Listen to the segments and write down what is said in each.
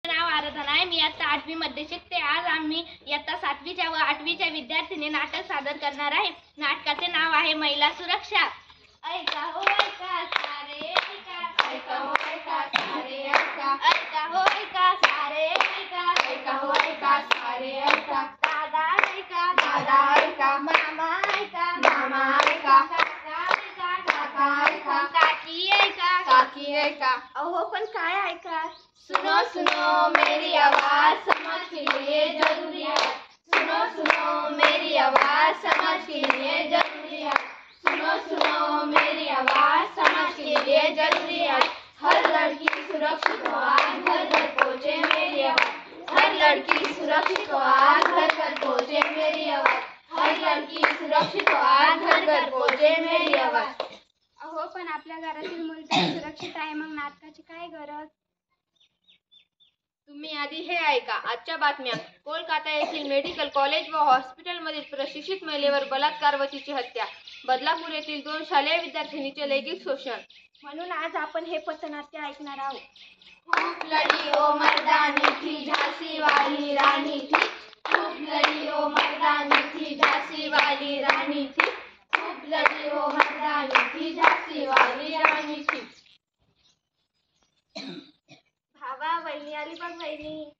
नाव आराधना आहे. मी इयत्ता 8वी मध्ये शिकते. आज आम्ही इयत्ता 7वीच्या व 8वीच्या विद्यार्थ्यांनी नाटक सादर करणार आहे. नाटकाचे नाव आहे महिला सुरक्षा. ऐका हो ऐका सारे ऐका, ऐका हो ऐका सारे ऐका, ऐका हो ऐका सारे ऐका, ऐका हो ऐका सारे ऐका. दादा ऐका, दादा ऐका, मामा ऐका, मामा ऐका, काका ऐका, काका ऐका, काकी ऐका, काकी ऐका. अहो पण काय ऐका? सुनो सुनो मेरी आवाज समाज के लिए जरूरी है. सुनो सुनो मेरी आवाज समाज के लिए जरूरी है. सुनो सुनो मेरी आवाज समाज के लिए जरूरी है. हर लड़की सुरक्षित हो आज घर घर पहुँचे मेरी आवाज. हर लड़की सुरक्षित हो आज घर घर पहुँचे मेरी आवाज. हर लड़की सुरक्षित हो आज घर घर पहुँचे मेरी आवाज. अहो पण आपल्या घरातील मुलगा सुरक्षित आहे, मग नाटकाची काय गरज? तुम्ही आधी हे ऐका. आजच्या बातम्या. कोलकाता येथील मेडिकल कॉलेज व हॉस्पिटलमधील प्रशिक्षित महिलेवर बलात्कार व तिची हत्या. बदलापूर येथील 2 शालेय विद्यार्थिनीचे लैंगिक शोषण. म्हणून आज आपण हे पथनाट्य ऐकणार आहोत. खूप लड़ी ओ मर्दानी थी झांसी वाली रानी थी. खूप लड़ी ओ मर्दानी थी झांसी वाली रानी थी. खूप लड़ी ओ मर्दानी थी झांसी वाली रानी थी. भावा वहिनी आली बघ वहिनी.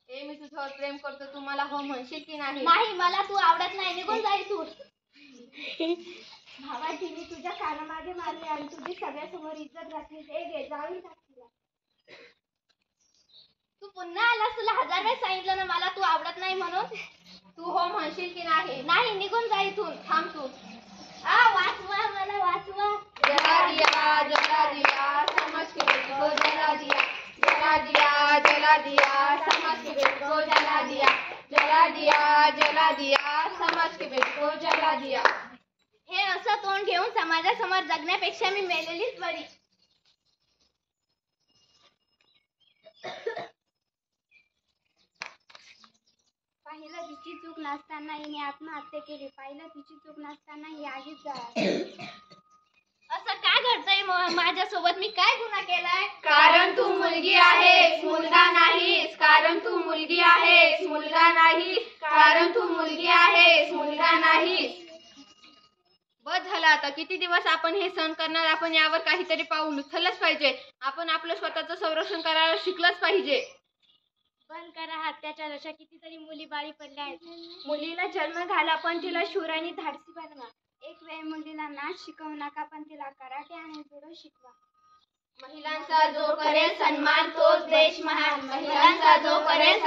मी तुझ्यावर प्रेम करतो, तू मला हो म्हणशील की नाही? नाही, मला तू आवडत नाही, निघून जाईल तू. भावा तिने तुझ्या कानामागे मारली आणि तुझी सगळ्यासमोर इज्जत घातली. हे घे जाळून टाक तिला. तू पुन्हा आलास, तुला 1000 वेळा सांगितलं ना मला तू आवडत नाही म्हणून. तू हो म्हणशील की नाही? नाही, निघून जा इथून. थांब तू. वाचवा मला, वाचवा. जला दिया समाज के बेटे को जला दिया. जला दिया समाज के बेटे को जला दिया. जला दिया समाज के बेटे को जला दिया. हे असं तोंड घेऊन समाजासमोर जगण्यापेक्षा मी मेलेलीच बरी. पाहिलं तिची चूक नसताना हिने आत्महत्या केली. पाहिलं तिची चूक नसताना ही आगीत जळाली. असं काय घडतंय माझ्यासोबत? मी काय गुन्हा केलाय? कारण तू मुलगी आहेस, मुलगा नाहीस. कारण तू मुलगी आहेस, मुलगा नाहीस. कारण तू मुलगी आहेस, मुलगा नाहीस. बस झालं आता. किती दिवस आपण हे सहन करणार? आपण यावर काहीतरी पाऊल उचललंच पाहिजे. आपण आपलं स्वतःचं संरक्षण करायला शिकलंच पाहिजे. बंद करा अत्याचार. अशा कितीतरी मुली बाळी पडल्या आहेत. मुलीला जन्म घाला पण तिला शूर आणि धाडसी बनवा. एक वेळ मुलीला नाच शिकवू नका, पण तिला कराटे आणि जुडो शिकवा. महिलांचा जो करेल सन्मान तोच देश महान. महिलांचा जो करेल